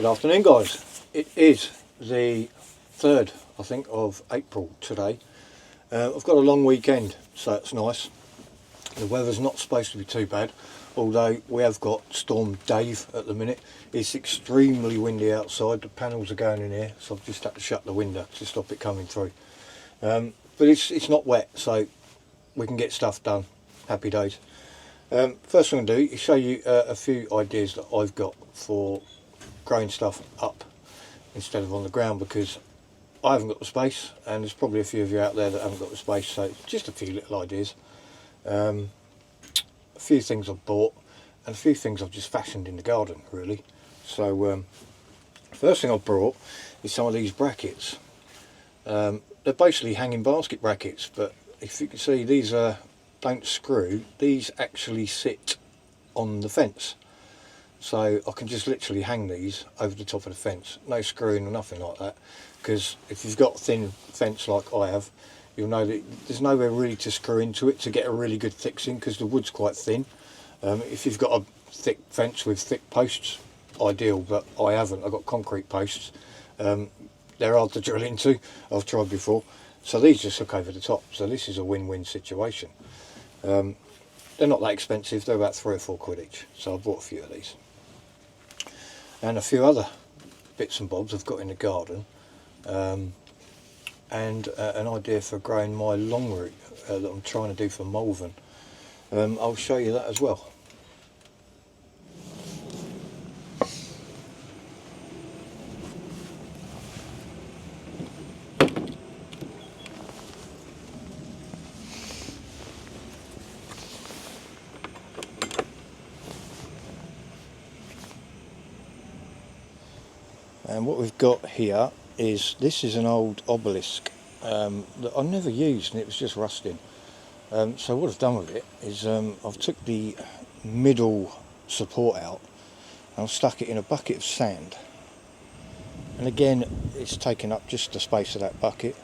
Good afternoon, guys. It is the 3rd, I think, of April today. I've got a long weekend, so it's nice. The weather's not supposed to be too bad, although we have got Storm Dave at the minute. It's extremely windy outside. The panels are going in here, so I've just had to shut the window to stop it coming through. But it's not wet, so we can get stuff done. Happy days. First thing I'm going to do is show you a few ideas that I've got for growing stuff up instead of on the ground, because I haven't got the space, and there's probably a few of you out there that haven't got the space, so just a few little ideas. A few things I've bought and a few things I've just fashioned in the garden, really. So first thing I've brought is some of these brackets. They're basically hanging basket brackets, but if you can see, these don't screw. These actually sit on the fence, so I can just literally hang these over the top of the fence. No screwing or nothing like that, because if you've got thin fence like I have, you'll know that there's nowhere really to screw into it to get a really good fixing, because the wood's quite thin. If you've got a thick fence with thick posts, ideal, but I haven't. I've got concrete posts. They're hard to drill into. I've tried before. So these just hook over the top. So this is a win-win situation. They're not that expensive. They're about £3 or £4 each. So I bought a few of these. And a few other bits and bobs I've got in the garden. And an idea for growing my long root that I'm trying to do for Malvern. I'll show you that as well. And what we've got here is, this is an old obelisk that I never used, and it was just rusting. So what I've done with it is I've took the middle support out and I've stuck it in a bucket of sand. And again, it's taken up just the space of that bucket,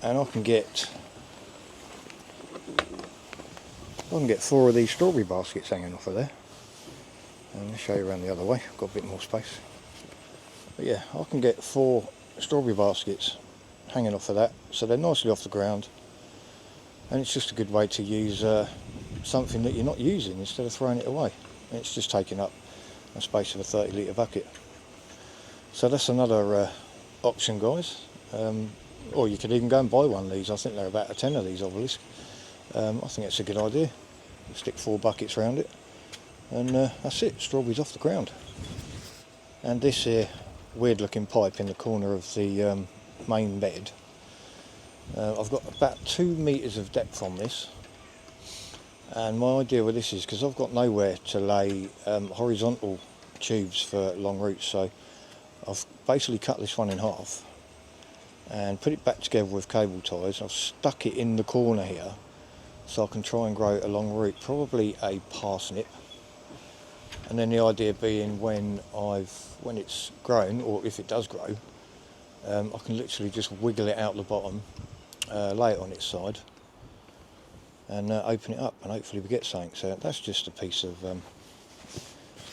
and I can get 4 of these strawberry baskets hanging off of there. And I'll show you around the other way. I've got a bit more space. But yeah, I can get 4 strawberry baskets hanging off of that, so they're nicely off the ground, and it's just a good way to use something that you're not using instead of throwing it away. And it's just taking up a space of a 30-litre bucket. So that's another option, guys. Or you could even go and buy one of these. I think they're about a tenner, these obelisks. I think it's a good idea. Stick 4 buckets around it, and that's it, strawberries off the ground. And this here weird looking pipe in the corner of the main bed, I've got about 2 metres of depth on this, and my idea with this is, because I've got nowhere to lay horizontal tubes for long roots, so I've basically cut this one in half and put it back together with cable ties. I've stuck it in the corner here so I can try and grow a long root, probably a parsnip. And then the idea being, when it's grown, or if it does grow, I can literally just wiggle it out the bottom, lay it on its side, and open it up, and hopefully we get something. So that's just a piece of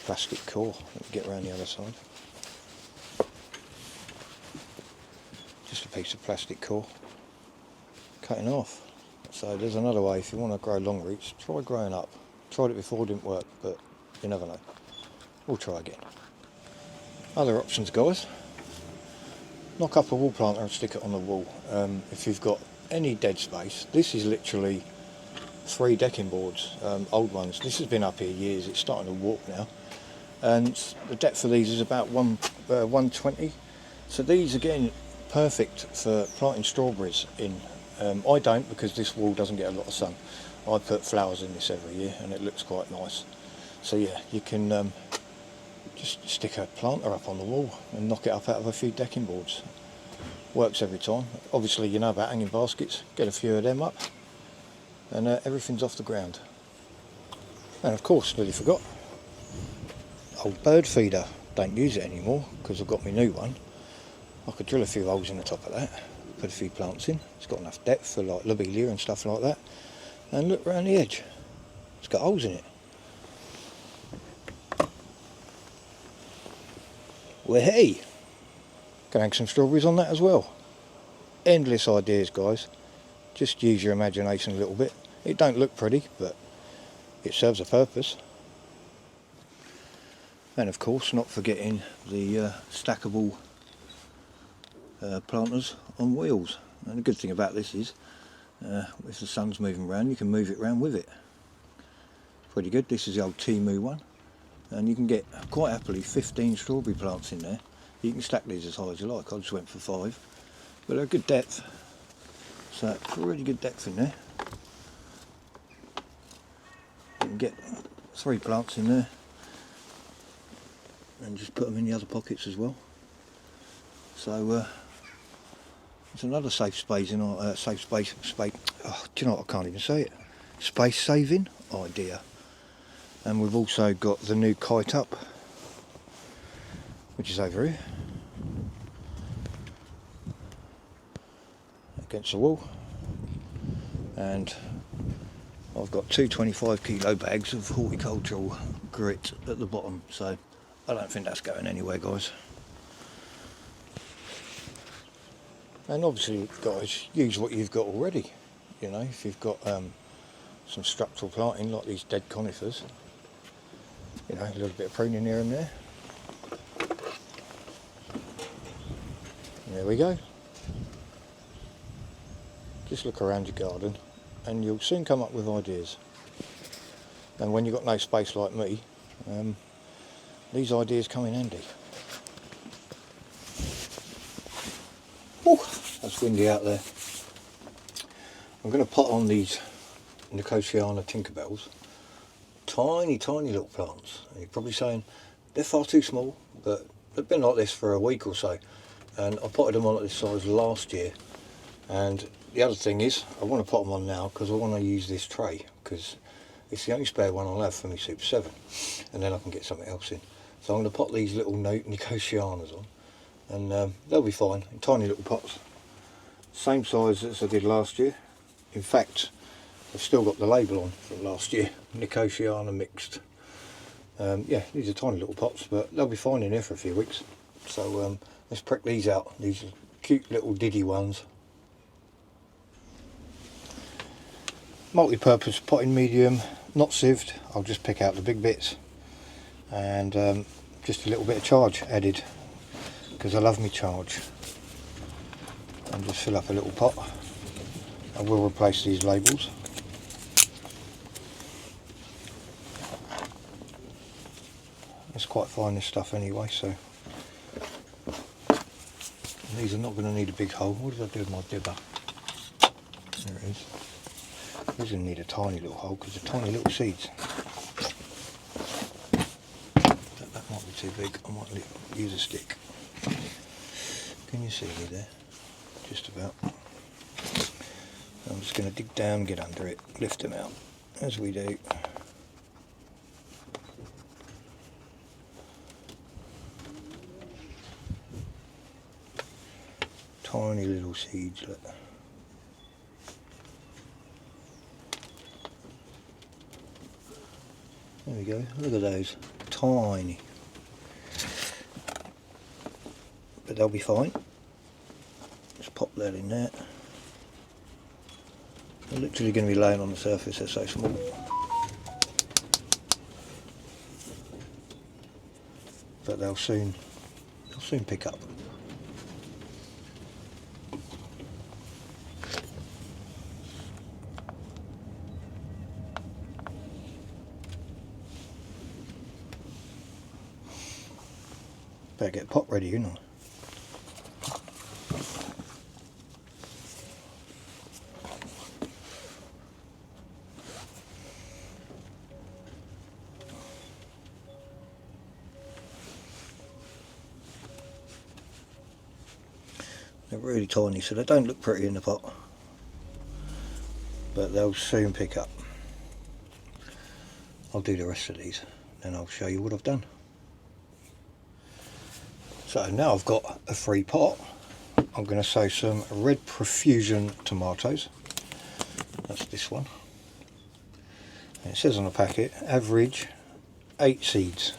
plastic core. Let me get around the other side. Just a piece of plastic core cutting off. So there's another way. If you want to grow long roots, try growing up. Tried it before, didn't work, but you never know. We'll try again. Other options, guys. Knock up a wall planter and stick it on the wall. If you've got any dead space, this is literally 3 decking boards, old ones. This has been up here years. It's starting to warp now. And the depth of these is about 120. So these, again, perfect for planting strawberries in. I don't, because this wall doesn't get a lot of sun. I put flowers in this every year, and it looks quite nice. So yeah, you can just stick a planter up on the wall and knock it up out of a few decking boards. Works every time. Obviously, you know about hanging baskets. Get a few of them up, and everything's off the ground. And of course, nearly forgot, old bird feeder. Don't use it anymore because I've got my new one. I could drill a few holes in the top of that, put a few plants in. It's got enough depth for like lobelia and stuff like that. And look around the edge. It's got holes in it. Well, hey, can hang some strawberries on that as well. Endless ideas, guys. Just use your imagination a little bit. It don't look pretty, but it serves a purpose. And of course, not forgetting the stackable planters on wheels. And the good thing about this is, if the sun's moving around, you can move it around with it. Pretty good. This is the old Timu one, and you can get quite happily 15 strawberry plants in there. You can stack these as high as you like. I just went for 5, but they're a good depth, so pretty good depth in there. You can get 3 plants in there and just put them in the other pockets as well. So it's another safe space in our space. Oh, do you know what? I can't even say it. Space saving idea. And we've also got the new kite up, which is over here against the wall, and I've got 2 25 kilo bags of horticultural grit at the bottom, so I don't think that's going anywhere, guys. And obviously, guys, use what you've got already. You know, if you've got some structural planting like these dead conifers, you know, a little bit of pruning here and there. There we go. Just look around your garden and you'll soon come up with ideas. And when you've got no space like me, these ideas come in handy. Ooh, that's windy out there. I'm going to pot on these Nicotiana Tinkerbells. Tiny little plants. And you're probably saying they're far too small, but they've been like this for a week or so. And I potted them on at this size last year. And the other thing is, I want to pot them on now because I want to use this tray, because it's the only spare one I'll have for my Super 7, and then I can get something else in. So I'm going to pot these little Nicotianas on, and they'll be fine in tiny little pots, same size as I did last year. In fact, I've still got the label on from last year, Nicotiana mixed. Yeah, these are tiny little pots, but they'll be fine in here for a few weeks. So let's prick these out. These are cute little diddy ones. Multi-purpose potting medium, not sieved. I'll just pick out the big bits, and just a little bit of charge added, because I love me charge. And just fill up a little pot. I will replace these labels. It's quite fine, this stuff anyway, so these are not going to need a big hole. What did I do with my dibber? There it is. These are going to need a tiny little hole because they're tiny little seeds. That might be too big. I might use a stick. Can you see me there? Just about. I'm just going to dig down, get under it, lift them out, as we do. Tiny little seeds, look. There we go, look at those, tiny. But they'll be fine. Just pop that in there. They're literally going to be laying on the surface, they're so small. But they'll soon pick up. Better get a pot ready, you know. They're really tiny, so they don't look pretty in the pot, but they'll soon pick up. I'll do the rest of these, then I'll show you what I've done. So now I've got a free pot. I'm going to sow some red profusion tomatoes. That's this one. And it says on the packet, average 8 seeds.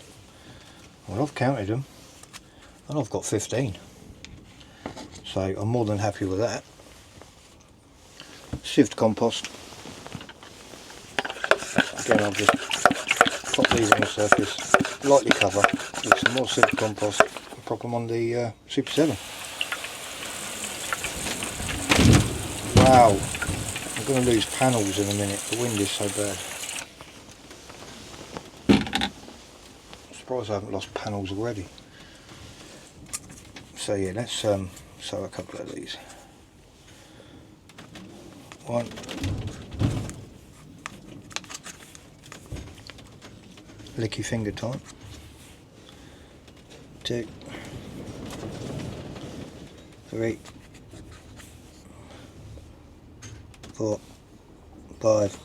Well, I've counted them. and I've got 15, so I'm more than happy with that. Sieved compost. Again, I'll just pop these on the surface, lightly cover with some more sieved compost and prop them on the Super 7. Wow, I'm going to lose panels in a minute, the wind is so bad. I'm surprised I haven't lost panels already. So yeah, let's sow a couple of these. One, licky finger time. 2, 3, 4, 5,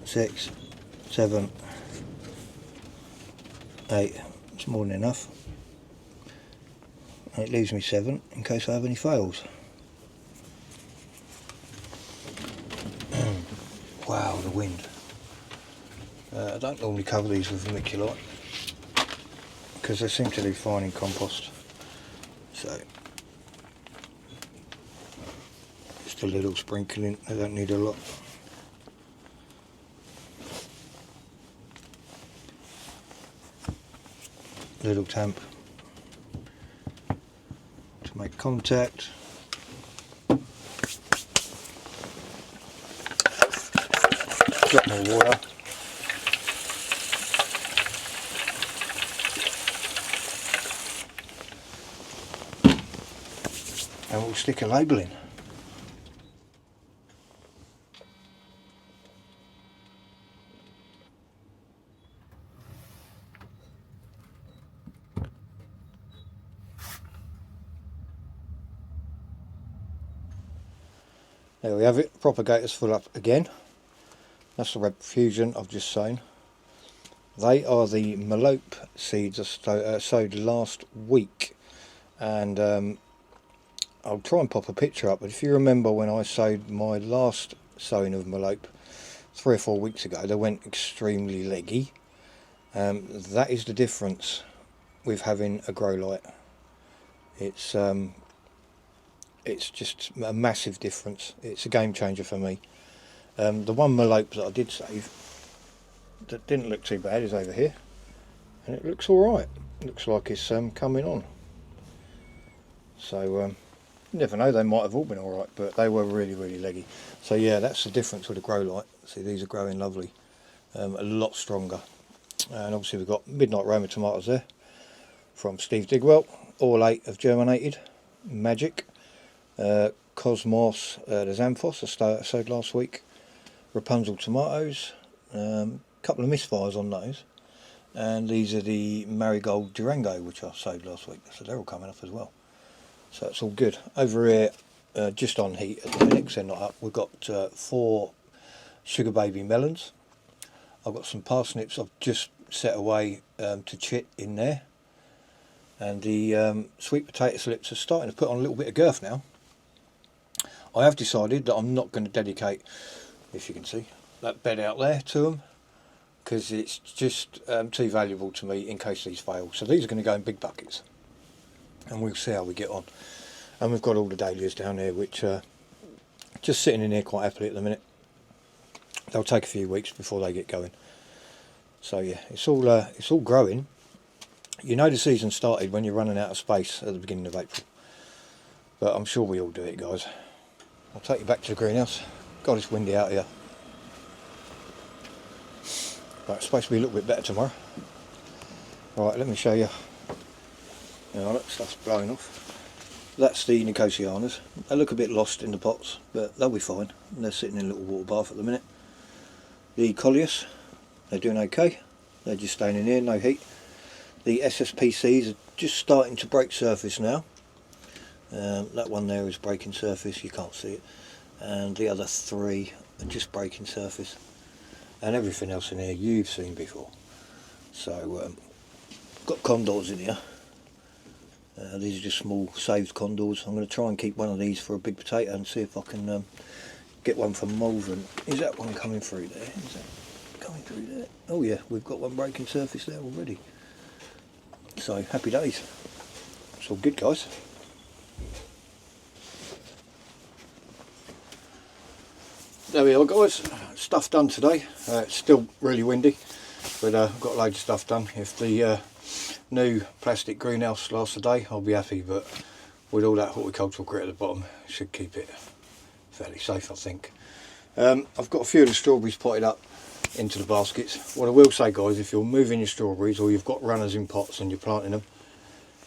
6, 7, 8. It's more than enough. And it leaves me 7 in case I have any fails. Wow, the wind. I don't normally cover these with vermiculite because they seem to do fine in compost. So just a little sprinkling, they don't need a lot. Little tamp to make contact. Drop more water. And we'll stick a label in. There we have it, propagator's full up again. That's the red fusion I've just sown. They are the Melope seeds I sowed last week, and I'll try and pop a picture up, but if you remember when I sowed my last sowing of Melope 3 or 4 weeks ago, they went extremely leggy. That is the difference with having a grow light. It's just a massive difference. It's a game changer for me. The one Melope that I did save that didn't look too bad is over here, and it looks alright. Looks like it's coming on. So you never know, they might have all been alright, but they were really leggy. So yeah, that's the difference with the grow light. See, these are growing lovely, a lot stronger. And obviously we've got Midnight Roma tomatoes there from Steve Digwell. All 8 have germinated. Magic. Cosmos, the Xanthos I sowed last week. Rapunzel tomatoes. Couple of misfires on those. And these are the Marigold Durango, which I sowed last week. So they're all coming up as well. So it's all good. Over here, just on heat at the minute, 'cause they're not up, we've got 4 sugar baby melons. I've got some parsnips I've just set away to chit in there. And the sweet potato slips are starting to put on a little bit of girth now. I have decided that I'm not going to dedicate, if you can see, that bed out there to them, because it's just too valuable to me in case these fail. So these are going to go in big buckets, and we'll see how we get on. And we've got all the dahlias down here, which are just sitting in here quite happily at the minute. They'll take a few weeks before they get going. So yeah, it's all growing. You know the season started when you're running out of space at the beginning of April. But I'm sure we all do it, guys. I'll take you back to the greenhouse. God, it's windy out here. Right, it's supposed to be a little bit better tomorrow. Right, let me show you. Now, look, stuff's blowing off. That's the Nicotianas. They look a bit lost in the pots, but they'll be fine. They're sitting in a little water bath at the minute. The Coleus, they're doing okay. They're just staying in here, no heat. The SSPCs are just starting to break surface now. That one there is breaking surface, you can't see it. And the other 3 are just breaking surface. And everything else in here you've seen before. So, got condors in here. These are just small saved condors. I'm going to try and keep one of these for a big potato and see if I can get one for Malvern. Is that one coming through there? Is that coming through there? Oh yeah, we've got one breaking surface there already. So happy days. It's all good, guys. There we are, guys. Stuff done today. It's still really windy, but I've got loads of stuff done. If the new plastic greenhouse lasts a day, I'll be happy, but with all that horticultural grit at the bottom, it should keep it fairly safe, I think. I've got a few of the strawberries potted up into the baskets. What I will say, guys, if you're moving your strawberries or you've got runners in pots and you're planting them,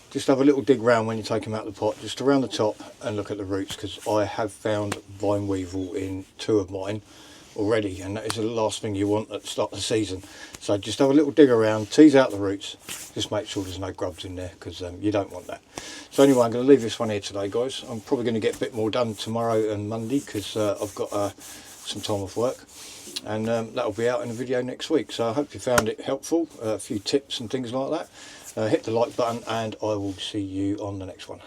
just have a little dig round when you take them out of the pot, just around the top, and look at the roots, because I have found vine weevil in 2 of mine already, and that is the last thing you want at the start of the season. So just have a little dig around, tease out the roots, just make sure there's no grubs in there, because you don't want that. So anyway, I'm going to leave this one here today, guys. I'm probably going to get a bit more done tomorrow and Monday, because I've got some time off work, and that'll be out in a video next week. So I hope you found it helpful, a few tips and things like that. Hit the like button, and I will see you on the next one.